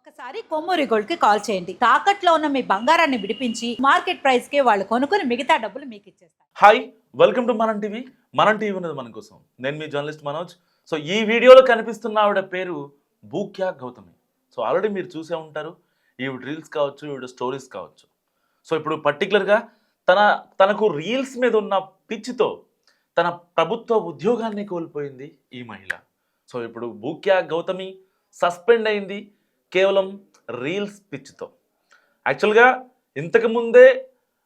ఒక్కసారి కొమ్మూరి గోల్డ్ కి కాల్ చేయండి. తాకట్లో ఉన్న మీ బంగారాన్ని విడిపించి మార్కెట్ ప్రైస్ కి వాళ్ళు కొనుక్కుని మిగతా డబ్బులు మీకు ఇచ్చేస్తారు. హాయ్, వెల్కమ్ టు మనం టీవీ. మనం టీవీ ఉన్నది మన కోసం. నేను మీ జర్నలిస్ట్ మనోజ్. సో ఈ వీడియోలో కనిపిస్తున్న ఆవిడ పేరు భూక్యా గౌతమి. సో ఆల్రెడీ మీరు చూసే ఉంటారు. ఈవిడ రీల్స్ కావచ్చు, ఈవిడ స్టోరీస్ కావచ్చు. సో ఇప్పుడు పర్టికులర్గా తనకు రీల్స్ మీద ఉన్న పిచ్చితో తన ప్రభుత్వ ఉద్యోగాన్ని కోల్పోయింది ఈ మహిళ. సో ఇప్పుడు భూక్యా గౌతమి సస్పెండ్ అయింది కేవలం రీల్స్ పిచ్చితో. యాక్చువల్గా ఇంతకుముందే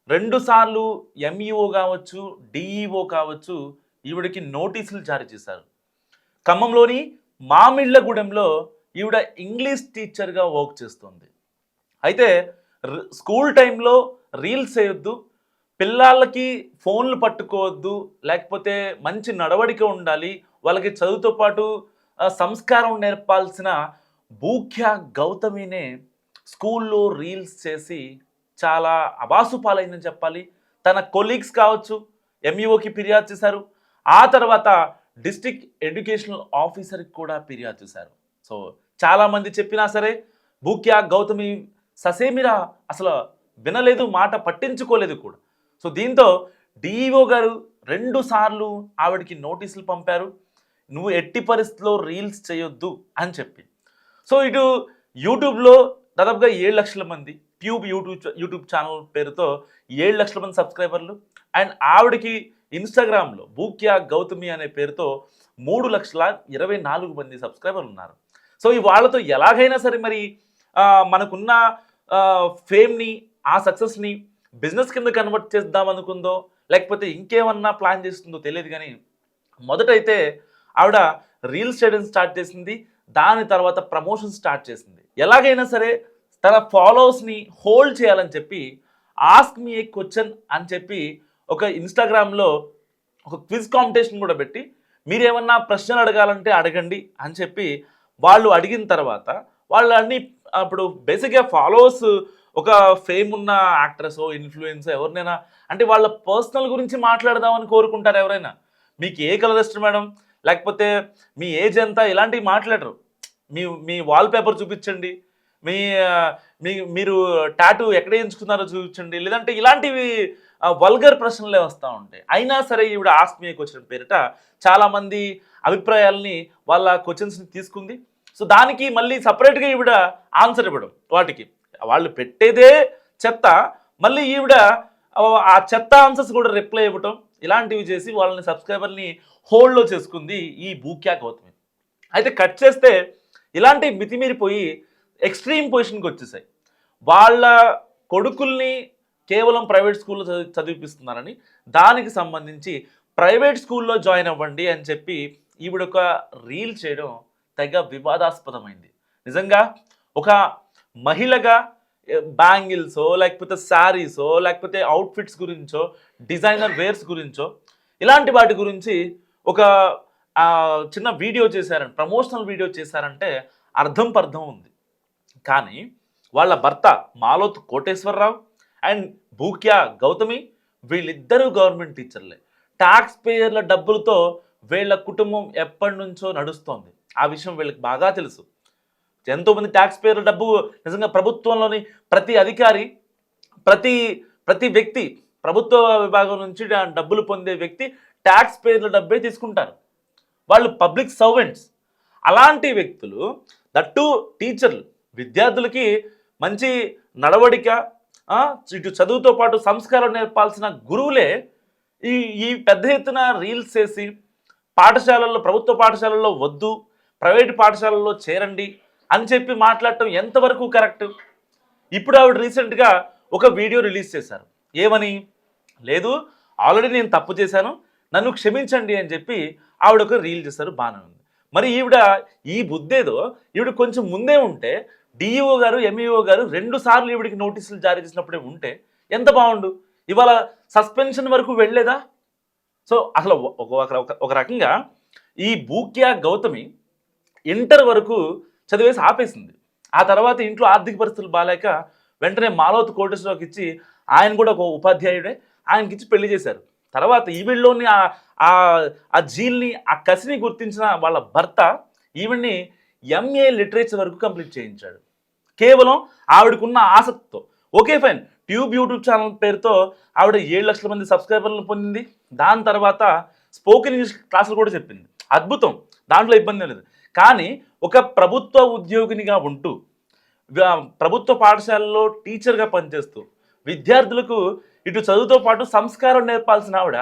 2 సార్లు ఎంఈఓ కావచ్చు, డిఈఓ కావచ్చు ఈవిడకి నోటీసులు జారీ చేశారు. ఖమ్మంలోని మామిళ్ళగూడెంలో ఈవిడ ఇంగ్లీష్ టీచర్గా వర్క్ చేస్తుంది. అయితే స్కూల్ టైంలో రీల్స్ చేయొద్దు, పిల్లలకి ఫోన్లు పట్టుకోవద్దు, లేకపోతే మంచి నడవడిక ఉండాలి, వాళ్ళకి చదువుతో పాటు సంస్కారం నేర్పాల్సిన భూక్యా గౌతమినే స్కూల్లో రీల్స్ చేసి చాలా అబాసుపాలైందని చెప్పాలి. తన కొలీగ్స్ కావచ్చు ఎంఈఓకి ఫిర్యాదు చేశారు. ఆ తర్వాత డిస్ట్రిక్ట్ ఎడ్యుకేషనల్ ఆఫీసర్కి కూడా ఫిర్యాదు చేశారు. సో చాలామంది చెప్పినా సరే భూక్యా గౌతమి ససేమిరా అసలు వినలేదు, మాట పట్టించుకోలేదు కూడా. సో దీంతో డిఈఓ గారు 2 సార్లు ఆవిడకి నోటీసులు పంపారు, నువ్వు ఎట్టి పరిస్థితుల్లో రీల్స్ చేయొద్దు అని చెప్పి. సో ఇటు యూట్యూబ్లో దాదాపుగా 7 లక్షల మంది ట్యూబ్ యూట్యూబ్ ఛానల్ పేరుతో 7 లక్షల మంది సబ్స్క్రైబర్లు, అండ్ ఆవిడకి ఇన్స్టాగ్రామ్లో భూక్యా గౌతమి అనే పేరుతో 3,24,000 మంది సబ్స్క్రైబర్లు ఉన్నారు. సో ఈ వాళ్ళతో ఎలాగైనా సరే మరి మనకున్న ఫేమ్ని, ఆ సక్సెస్ని బిజినెస్ కింద కన్వర్ట్ చేద్దాం అనుకుందో లేకపోతే ఇంకేమన్నా ప్లాన్ చేస్తుందో తెలియదు. కానీ మొదటైతే ఆవిడ రీల్స్ చేయడం స్టార్ట్ చేసింది, దాని తర్వాత ప్రమోషన్ స్టార్ట్ చేసింది. ఎలాగైనా సరే తన ఫాలోవర్స్ని హోల్డ్ చేయాలని చెప్పి ఆస్క్ మీ ఏ క్వశ్చన్ అని చెప్పి ఒక ఇన్స్టాగ్రామ్లో ఒక క్విజ్ కాంపిటీషన్ కూడా పెట్టి మీరేమన్నా ప్రశ్నలు అడగాలంటే అడగండి అని చెప్పి వాళ్ళు అడిగిన తర్వాత వాళ్ళని అప్పుడు బేసిక్గా ఫాలోవర్స్ ఒక ఫేమ్ ఉన్న యాక్ట్రెస్ ఇన్ఫ్లుయెన్స్ ఎవరినైనా అంటే వాళ్ళ పర్సనల్ గురించి మాట్లాడదామని కోరుకుంటారు. ఎవరైనా మీకు ఏ కలర్ ఇష్టం మేడం, లేకపోతే మీ ఏజ్ ఎంత, ఇలాంటివి మాట్లాడరు. మీ వాల్పేపర్ చూపించండి, మీరు టాటూ ఎక్కడ ఎంచుకున్నారో చూపించండి, లేదంటే ఇలాంటివి వల్గర్ ప్రశ్నలే వస్తూ ఉంటాయి. అయినా సరే ఈవిడ ఆస్క్ మీ క్వశ్చన్ పేరిట చాలామంది అభిప్రాయాలని వాళ్ళ క్వశ్చన్స్ని తీసుకుంది. సో దానికి మళ్ళీ సపరేట్గా ఈవిడ ఆన్సర్ ఇవ్వడం, వాటికి వాళ్ళు పెట్టేదే చెత్త, మళ్ళీ ఈవిడ ఆ చెత్త ఆన్సర్స్ కూడా రిప్లై ఇవ్వటం, ఇలాంటివి చేసి వాళ్ళని సబ్స్క్రైబర్ని హోల్డ్లో చేసుకుంది ఈ భూక్యా గౌతమి. అయితే కట్ చేస్తే ఇలాంటి మితిమీరిపోయి ఎక్స్ట్రీమ్ పొజిషన్కి వచ్చేసాయి. వాళ్ళ కొడుకుల్ని కేవలం ప్రైవేట్ స్కూల్లో చదివిపిస్తున్నారని, దానికి సంబంధించి ప్రైవేట్ స్కూల్లో జాయిన్ అవ్వండి అని చెప్పి ఈవిడ ఒక రీల్ చేయడం తెగ వివాదాస్పదమైంది. నిజంగా ఒక మహిళగా బ్యాంగిల్సో లేకపోతే శారీసో లేకపోతే అవుట్ఫిట్స్ గురించో డిజైనర్ వేర్స్ గురించో ఇలాంటి వాటి గురించి ఒక చిన్న వీడియో చేశారంటే, ప్రమోషనల్ వీడియో చేశారంటే అర్థం పర్థం ఉంది. కానీ వాళ్ళ భర్త మాలోత్ కోటేశ్వరరావు అండ్ భూక్యా గౌతమి వీళ్ళిద్దరూ గవర్నమెంట్ టీచర్లే. ట్యాక్స్ పేయర్ల డబ్బులతో వీళ్ళ కుటుంబం ఎప్పటి నుంచో నడుస్తోంది. ఆ విషయం వీళ్ళకి బాగా తెలుసు. ఎంతోమంది ట్యాక్స్ పేయర్ల డబ్బు నిజంగా ప్రభుత్వంలోని ప్రతి అధికారి, ప్రతి వ్యక్తి, ప్రభుత్వ విభాగం నుంచి డబ్బులు పొందే వ్యక్తి ట్యాక్స్ పేయర్ల డబ్బే తీసుకుంటారు. వాళ్ళు పబ్లిక్ సర్వెంట్స్. అలాంటి వ్యక్తులు, దట్టు టీచర్లు, విద్యార్థులకి మంచి నడవడిక, ఇటు చదువుతో పాటు సంస్కారం నేర్పాల్సిన గురువులే ఈ పెద్ద ఎత్తున రీల్స్ చేసి పాఠశాలల్లో, ప్రభుత్వ పాఠశాలల్లో వద్దు, ప్రైవేటు పాఠశాలల్లో చేరండి అని చెప్పి మాట్లాడటం ఎంతవరకు కరెక్ట్? ఇప్పుడు ఆవిడ రీసెంట్గా ఒక వీడియో రిలీజ్ చేశారు. ఏమని? లేదు, ఆల్రెడీ నేను తప్పు చేశాను, నన్ను క్షమించండి అని చెప్పి ఆవిడ ఒక రీల్ చేశారు. బాగానే ఉంది. మరి ఈవిడ ఈ బుద్ధేదో ఈవిడ కొంచెం ముందే ఉంటే, డిఈఓ గారు ఎంఈఓ గారు 2 సార్లు ఈవిడికి నోటీసులు జారీ చేసినప్పుడే ఉంటే ఎంత బాగుండు. ఇవాళ సస్పెన్షన్ వరకు వెళ్ళలేదా? సో అసలు ఒక రకంగా ఈ భూక్యా గౌతమి ఇంటర్ వరకు చదివేసి ఆపేసింది. ఆ తర్వాత ఇంట్లో ఆర్థిక పరిస్థితులు బాగాలేక వెంటనే మాలోత్ కోటేశ్వరరావుకి ఇచ్చి, ఆయన కూడా ఒక ఉపాధ్యాయుడే, ఆయనకి ఇచ్చి పెళ్లి చేశారు. తర్వాత ఈవిడ్లోని ఆ జీల్ని, ఆ కసిని గుర్తించిన వాళ్ళ భర్త ఈవిడ్ని ఎంఏ లిటరేచర్ వరకు కంప్లీట్ చేయించాడు. కేవలం ఆవిడకున్న ఆసక్తితో. Okay fine, tube YouTube channel పేరుతో ఆవిడ 7 లక్షల మంది సబ్స్క్రైబర్లను పొందింది. దాని తర్వాత స్పోకెన్ ఇంగ్లీష్ క్లాసులు కూడా చెప్పింది. అద్భుతం, దాంట్లో ఇబ్బంది లేదు. కానీ ఒక ప్రభుత్వ ఉద్యోగినిగా ఉంటూ ప్రభుత్వ పాఠశాలలో టీచర్గా పనిచేస్తూ విద్యార్థులకు ఇటు చదువుతో పాటు సంస్కారం నేర్పాల్సిన ఆవిడ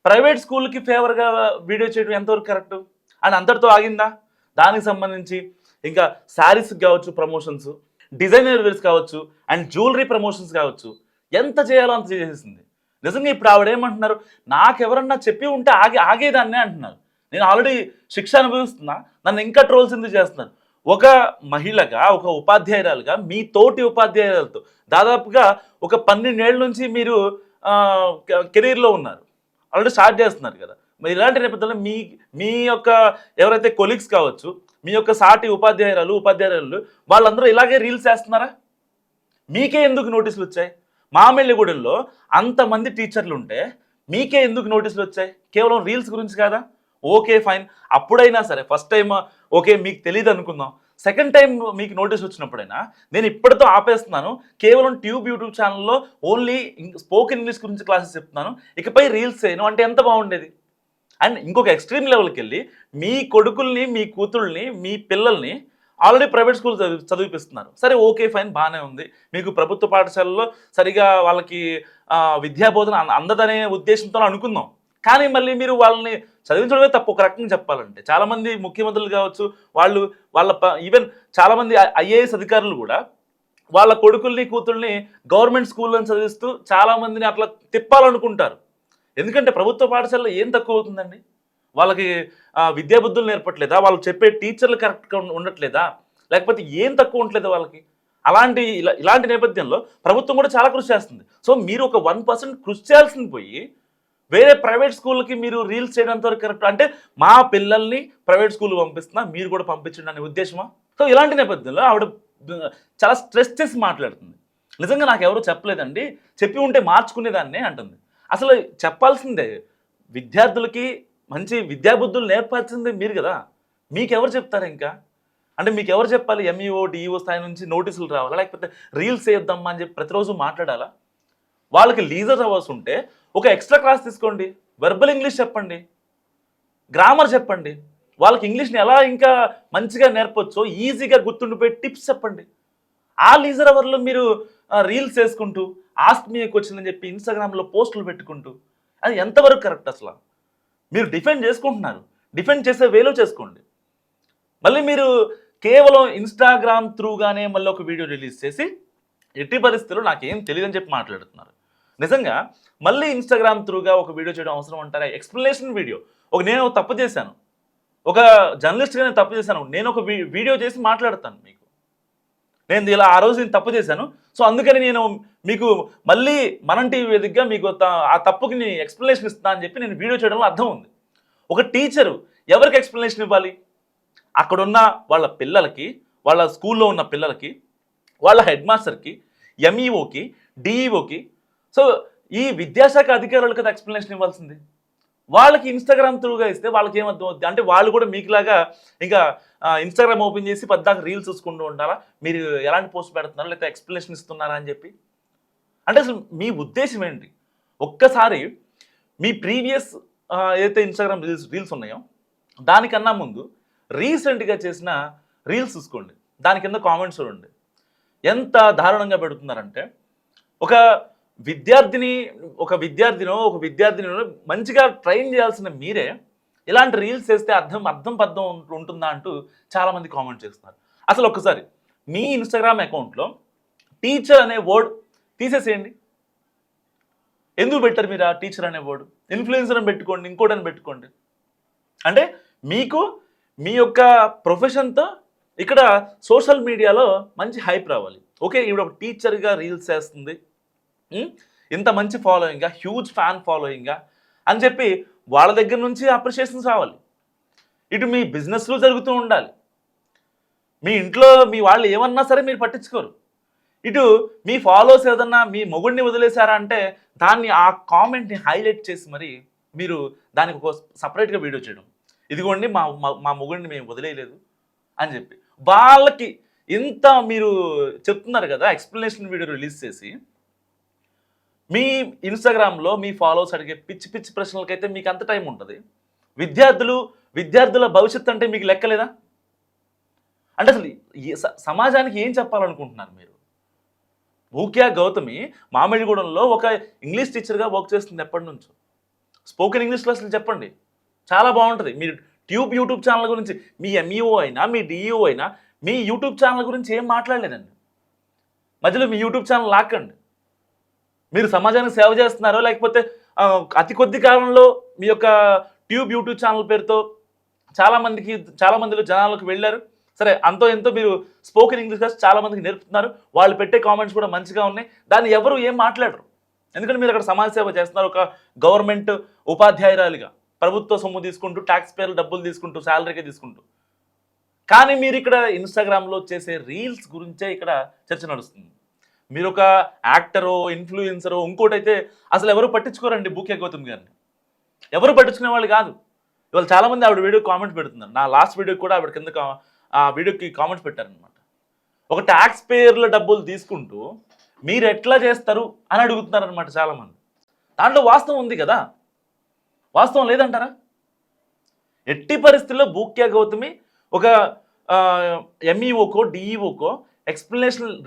ప్రైవేట్ స్కూల్కి ఫేవర్గా వీడియో చేయడం ఎంతవరకు కరెక్ట్ అని అంతటితో ఆగిందా? దానికి సంబంధించి ఇంకా శారీస్కి కావచ్చు ప్రమోషన్స్, డిజైనర్ వేర్స్ కావచ్చు, అండ్ జ్యువెలరీ ప్రమోషన్స్ కావచ్చు, ఎంత చేయాలో అంత చేసేసింది. నిజంగా ఇప్పుడు ఆవిడ ఏమంటున్నారు, నాకెవరన్నా చెప్పి ఉంటే ఆగేదాన్నే అంటున్నారు. నేను ఆల్రెడీ శిక్ష అనుభవిస్తున్నా, నన్ను ఇంకా ట్రోల్స్ ఎందుకు చేస్తున్నారు? ఒక మహిళగా, ఒక ఉపాధ్యాయురాలుగా మీ తోటి ఉపాధ్యాయురాలతో దాదాపుగా ఒక 12 ఏళ్ళ నుంచి మీరు కెరీర్లో ఉన్నారు, ఆల్రెడీ స్టార్ట్ చేస్తున్నారు కదా. మరి ఇలాంటి నేపథ్యంలో మీ యొక్క ఎవరైతే కొలీగ్స్ కావచ్చు, మీ యొక్క సాటి ఉపాధ్యాయులు వాళ్ళందరూ ఇలాగే రీల్స్ చేస్తున్నారా? మీకే ఎందుకు నోటీసులు వచ్చాయి? మామిళ్ళగూడెంలో అంతమంది టీచర్లు ఉంటే మీకే ఎందుకు నోటీసులు వచ్చాయి? కేవలం రీల్స్ గురించి కాదా? ఓకే ఫైన్, అప్పుడైనా సరే ఫస్ట్ టైం ఓకే మీకు తెలియదు అనుకుందాం, సెకండ్ టైం మీకు నోటీస్ వచ్చినప్పుడైనా నేను ఇప్పటితో ఆపేస్తున్నాను, కేవలం ట్యూబ్ యూట్యూబ్ ఛానల్లో ఓన్లీ స్పోకెన్ ఇంగ్లీష్ గురించి క్లాసెస్ చెప్తున్నాను, ఇకపై రీల్స్ చేయను అంటే ఎంత బాగుండేది. అండ్ ఇంకొక ఎక్స్ట్రీమ్ లెవెల్కి వెళ్ళి మీ కొడుకుల్ని, మీ కూతుళ్ళని, మీ పిల్లల్ని ఆల్రెడీ ప్రైవేట్ స్కూల్ చదివిపిస్తున్నారు. సరే ఓకే ఫైన్, బాగానే ఉంది. మీకు ప్రభుత్వ పాఠశాలలో సరిగా వాళ్ళకి విద్యాబోధన అందదనే ఉద్దేశంతో అనుకుందాం. కానీ మళ్ళీ మీరు వాళ్ళని చదివించడమే తప్పు ఒక రకంగా చెప్పాలంటే. చాలామంది ముఖ్యమంత్రులు కావచ్చు, వాళ్ళ ఈవెన్ చాలామంది ఐఏఎస్ అధికారులు కూడా వాళ్ళ కొడుకుల్ని కూతుళ్ళని గవర్నమెంట్ స్కూల్లో చదివిస్తూ చాలామందిని అట్లా తిప్పాలనుకుంటారు. ఎందుకంటే ప్రభుత్వ పాఠశాలలో ఏం తక్కువ అవుతుందండి? వాళ్ళకి విద్యాబుద్ధులు నేర్పట్లేదా? వాళ్ళు చెప్పే టీచర్లు కరెక్ట్గా ఉండట్లేదా? లేకపోతే ఏం తక్కువ ఉండట్లేదా వాళ్ళకి? ఇలాంటి నేపథ్యంలో ప్రభుత్వం కూడా చాలా కృషి చేస్తుంది. సో మీరు ఒక 1% కృషి చేయాల్సింది పోయి వేరే ప్రైవేట్ స్కూల్కి మీరు రీల్స్ చేయడంతో కరెక్ట్ అంటే, మా పిల్లల్ని ప్రైవేట్ స్కూల్ పంపిస్తున్నా, మీరు కూడా పంపించండి అనే ఉద్దేశమా? సో ఇలాంటి నేపథ్యంలో ఆవిడ చాలా స్ట్రెస్ చేసి మాట్లాడుతుంది. నిజంగా నాకు ఎవరు చెప్పలేదండి, చెప్పి ఉంటే మార్చుకునేదాన్నే అంటుంది. అసలు చెప్పాల్సిందే, విద్యార్థులకి మంచి విద్యాబుద్ధులు నేర్పాల్సిందే మీరు కదా. మీకెవరు చెప్తారు ఇంకా? అంటే మీకు ఎవరు చెప్పాలి? ఎంఈఓ డిఈఓ స్థాయి నుంచి నోటీసులు రావాలా, లేకపోతే రీల్స్ చేద్దామా అని చెప్పి ప్రతిరోజు మాట్లాడాలా? వాళ్ళకి లీజర్ అవర్స్ ఉంటే ఒక ఎక్స్ట్రా క్లాస్ తీసుకోండి, వెర్బల్ ఇంగ్లీష్ చెప్పండి, గ్రామర్ చెప్పండి, వాళ్ళకి ఇంగ్లీష్ని ఎలా ఇంకా మంచిగా నేర్పొచ్చో ఈజీగా గుర్తుండిపోయి టిప్స్ చెప్పండి. ఆ లీజర్ అవర్లో మీరు రీల్స్ చేసుకుంటూ ఆస్క్ మీ క్వశ్చన్ అని చెప్పి ఇన్స్టాగ్రామ్లో పోస్టులు పెట్టుకుంటూ అది ఎంతవరకు కరెక్ట్? అసలు మీరు డిఫెండ్ చేసుకుంటున్నారు, డిఫెండ్ చేసే వేలో చేసుకోండి. మళ్ళీ మీరు కేవలం ఇన్స్టాగ్రామ్ త్రూగానే మళ్ళీ ఒక వీడియో రిలీజ్ చేసి ఎట్టి పరిస్థితుల్లో నాకేం తెలియదని చెప్పి మాట్లాడుతున్నారు. నిజంగా మళ్ళీ ఇన్స్టాగ్రామ్ త్రూగా ఒక వీడియో చేయడం అవసరం అంటారా? Explanation video. నేను తప్పు చేశాను, ఒక జర్నలిస్ట్గా నేను తప్పు చేశాను, నేను ఒక వీడియో చేసి మాట్లాడతాను మీకు, నేను ఇలా ఆ రోజు నేను తప్పు చేశాను, సో అందుకని నేను మీకు మళ్ళీ మనం టీవీ వేదికగా మీకు ఆ తప్పుకి నేను ఎక్స్ప్లెనేషన్ ఇస్తాను అని చెప్పి నేను వీడియో చేయడంలో అర్థం ఉంది. ఒక టీచరు ఎవరికి ఎక్స్ప్లెనేషన్ ఇవ్వాలి? అక్కడున్న వాళ్ళ పిల్లలకి, వాళ్ళ స్కూల్లో ఉన్న పిల్లలకి, వాళ్ళ హెడ్ మాస్టర్కి, ఎంఈఓకి, డిఈఓకి. సో ఈ విద్యాశాఖ అధికారులకు కదా ఎక్స్ప్లెనేషన్ ఇవ్వాల్సింది. వాళ్ళకి ఇన్స్టాగ్రామ్ త్రూగా ఇస్తే వాళ్ళకి ఏమర్థం అవుతుంది అంటే, వాళ్ళు కూడా మీకులాగా ఇంకా ఇన్స్టాగ్రామ్ ఓపెన్ చేసి పద్దాక రీల్స్ చూసుకుంటూ ఉంటారా, మీరు ఎలాంటి పోస్ట్ పెడుతున్నారా, లేకపోతే ఎక్స్ప్లెనేషన్ ఇస్తున్నారా అని చెప్పి. అంటే అసలు మీ ఉద్దేశం ఏంటి? ఒక్కసారి మీ ప్రీవియస్ ఏదైతే ఇన్స్టాగ్రామ్ రీల్స్ ఉన్నాయో దానికన్నా ముందు రీసెంట్గా చేసిన రీల్స్ చూసుకోండి, దాని కింద కామెంట్స్ చూడండి, ఎంత దారుణంగా పెడుతున్నారంటే. ఒక విద్యార్థినినో మంచిగా ట్రైన్ చేయాల్సిన మీరే ఇలాంటి రీల్స్ చేస్తే అర్థం పర్థం ఉంటుందా అంటూ చాలామంది కామెంట్ చేస్తున్నారు. అసలు ఒక్కసారి మీ ఇన్స్టాగ్రామ్ అకౌంట్లో టీచర్ అనే వర్డ్ తీసేసేయండి. ఎందుకు పెట్టారు మీరు ఆ టీచర్ అనే వర్డ్? ఇన్ఫ్లుయెన్సర్ అని పెట్టుకోండి, ఇంకోటని పెట్టుకోండి. అంటే మీకు మీ యొక్క ప్రొఫెషన్తో ఇక్కడ సోషల్ మీడియాలో మంచి హైప్ రావాలి. ఓకే, ఈవిడ ఒక టీచర్గా రీల్స్ చేస్తుంది, ఇంత మంచి ఫాలోయింగ్గా, హ్యూజ్ ఫ్యాన్ ఫాలోయింగ్గా అని చెప్పి వాళ్ళ దగ్గర నుంచి అప్రిషియేషన్స్ రావాలి. ఇటు మీ బిజినెస్లో జరుగుతూ ఉండాలి, మీ ఇంట్లో మీ వాళ్ళు ఏమన్నా సరే మీరు పట్టించుకోరు. ఇటు మీ ఫాలోవర్స్ ఏదన్నా మీ మొగుడిని వదిలేశారా అంటే దాన్ని ఆ కామెంట్ని హైలైట్ చేసి మరి మీరు దానికి ఒక సపరేట్గా వీడియో చేయడం, ఇదిగోండి మా మొగుడిని మేము వదిలేయలేదు అని చెప్పి. వాళ్ళకి ఇంత మీరు చెప్తున్నారు కదా, ఎక్స్ప్లెనేషన్ వీడియో రిలీజ్ చేసి మీ ఇన్స్టాగ్రామ్లో మీ ఫాలోవర్స్ అడిగే పిచ్చి పిచ్చి ప్రశ్నలకైతే మీకు అంత టైం ఉంటుంది. విద్యార్థుల భవిష్యత్తు అంటే మీకు లెక్కలేదా? అంటే అసలు సమాజానికి ఏం చెప్పాలనుకుంటున్నారు మీరు? భూక్యా గౌతమి మామిడిగూడెంలో ఒక ఇంగ్లీష్ టీచర్గా వర్క్ చేస్తుంది ఎప్పటి నుంచో. స్పోకెన్ ఇంగ్లీష్లో అసలు చెప్పండి, చాలా బాగుంటుంది. మీరు యూట్యూబ్ ఛానల్ గురించి మీ ఎంఈఓ అయినా మీ డిఈఓ అయినా మీ యూట్యూబ్ ఛానల్ గురించి ఏం మాట్లాడలేదండి. మధ్యలో మీ యూట్యూబ్ ఛానల్ లాక్కండి. మీరు సమాజానికి సేవ చేస్తున్నారో లేకపోతే అతి కొద్ది కాలంలో మీ యొక్క యూట్యూబ్ ఛానల్ పేరుతో చాలా మందిలో జనాలకు వెళ్ళారు. సరే, అంతో ఎంతో మీరు స్పోకెన్ ఇంగ్లీష్ క్లాస్ చాలా మందికి నేర్పుతున్నారు. వాళ్ళు పెట్టే కామెంట్స్ కూడా మంచిగా ఉన్నాయి. దాన్ని ఎవరు ఏం మాట్లాడరు. ఎందుకంటే మీరు అక్కడ సమాజ సేవ చేస్తున్నారు. ఒక గవర్నమెంట్ ఉపాధ్యాయురాలిగా ప్రభుత్వ సొమ్ము తీసుకుంటూ, ట్యాక్స్ పేర్లు డబ్బులు తీసుకుంటూ, శాలరీకే తీసుకుంటూ. కానీ మీరు ఇక్కడ ఇన్స్టాగ్రామ్లో చేసే రీల్స్ గురించే ఇక్కడ చర్చ నడుస్తుంది. మీరు ఒక యాక్టరో, ఇన్ఫ్లుయెన్సరో, ఇంకోటైతే అసలు ఎవరు పట్టించుకోరండి భూక్యా గౌతమ్ గారిని. ఎవరు పట్టించుకునే వాళ్ళు కాదు. ఇవాళ చాలామంది ఆవిడ వీడియో కామెంట్ పెడుతున్నారు. నా లాస్ట్ వీడియోకి కూడా ఆవిడ కింద ఆ వీడియోకి కామెంట్స్ పెట్టారనమాట. ఒక ట్యాక్స్ పేర్ల డబ్బులు తీసుకుంటూ మీరు ఎట్లా చేస్తారు అని అడుగుతున్నారనమాట చాలామంది. దాంట్లో వాస్తవం ఉంది కదా, వాస్తవం లేదంటారా? ఎట్టి పరిస్థితుల్లో భూక్యా గౌతమి ఒక ఎంఈఓకో డిఈఓకో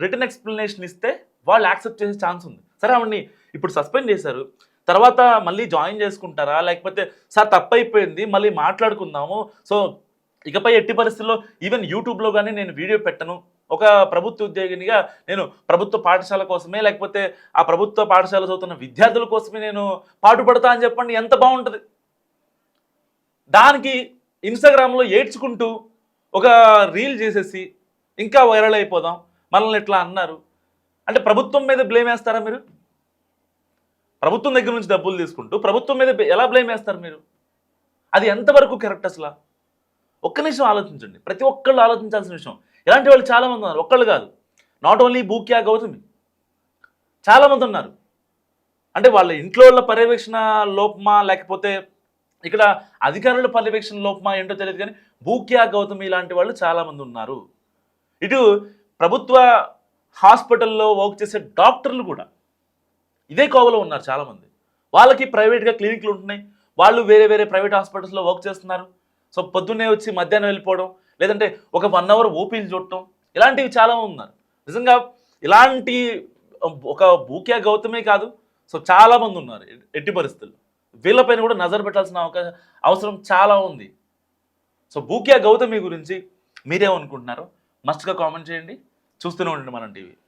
రిటర్న్ ఎక్స్ప్లెనేషన్ ఇస్తే వాళ్ళు యాక్సెప్ట్ చేసే ఛాన్స్ ఉంది. సరే, ఆవిడ్ని ఇప్పుడు సస్పెండ్ చేశారు, తర్వాత మళ్ళీ జాయిన్ చేసుకుంటారా, లేకపోతే సార్ తప్పైపోయింది మళ్ళీ మాట్లాడుకుందాము, సో ఇకపై ఎట్టి పరిస్థితుల్లో ఈవెన్ యూట్యూబ్లో కానీ నేను వీడియో పెట్టను, ఒక ప్రభుత్వ ఉద్యోగినిగా నేను ప్రభుత్వ పాఠశాల కోసమే లేకపోతే ఆ ప్రభుత్వ పాఠశాల చదువుతున్న విద్యార్థుల కోసమే నేను పాటుపడతా అని చెప్పండి, ఎంత బాగుంటుంది. దానికి ఇన్స్టాగ్రామ్లో ఏడ్చుకుంటూ ఒక రీల్ చేసేసి ఇంకా వైరల్ అయిపోదాం, మనల్ని ఎట్లా అన్నారు అంటే ప్రభుత్వం మీద బ్లేమ్ వేస్తారా మీరు? ప్రభుత్వం దగ్గర నుంచి డబ్బులు తీసుకుంటూ ప్రభుత్వం మీద ఎలా బ్లేమ్ వేస్తారు మీరు? అది ఎంతవరకు కరెక్ట్ అసలు? ఒక్క నిమిషం ఆలోచించండి. ప్రతి ఒక్కళ్ళు ఆలోచించాల్సిన విషయం. ఇలాంటి వాళ్ళు చాలామంది ఉన్నారు, ఒక్కళ్ళు కాదు. నాట్ ఓన్లీ భూక్యా గౌతమి, చాలామంది ఉన్నారు. అంటే వాళ్ళ ఇంట్లో వాళ్ళ పర్యవేక్షణ లోపమా లేకపోతే ఇక్కడ అధికారుల పర్యవేక్షణ లోపమా ఏంటో తెలియదు, కానీ భూక్యా గౌతమి ఇలాంటి వాళ్ళు చాలామంది ఉన్నారు. ఇటు ప్రభుత్వ హాస్పిటల్లో వర్క్ చేసే డాక్టర్లు కూడా ఇదే కోవలో ఉన్నారు చాలామంది. వాళ్ళకి ప్రైవేట్గా క్లినిక్లు ఉంటున్నాయి, వాళ్ళు వేరే వేరే ప్రైవేట్ హాస్పిటల్స్లో వర్క్ చేస్తున్నారు. సో పొద్దున్నే వచ్చి మధ్యాహ్నం వెళ్ళిపోవడం, లేదంటే ఒక 1 అవర్ ఓపీలు చూడటం, ఇలాంటివి చాలా ఉన్నారు. నిజంగా ఇలాంటి ఒక భూక్యా గౌతమే కాదు, సో చాలామంది ఉన్నారు. ఎట్టి పరిస్థితుల్లో వీళ్ళపైన కూడా నజర్ పెట్టాల్సిన అవసరం చాలా ఉంది. సో భూక్యా గౌతమి గురించి మీరేమనుకుంటున్నారో మస్ట్గా కామెంట్ చేయండి. చూస్తూనే ఉండండి మనం టీవీ.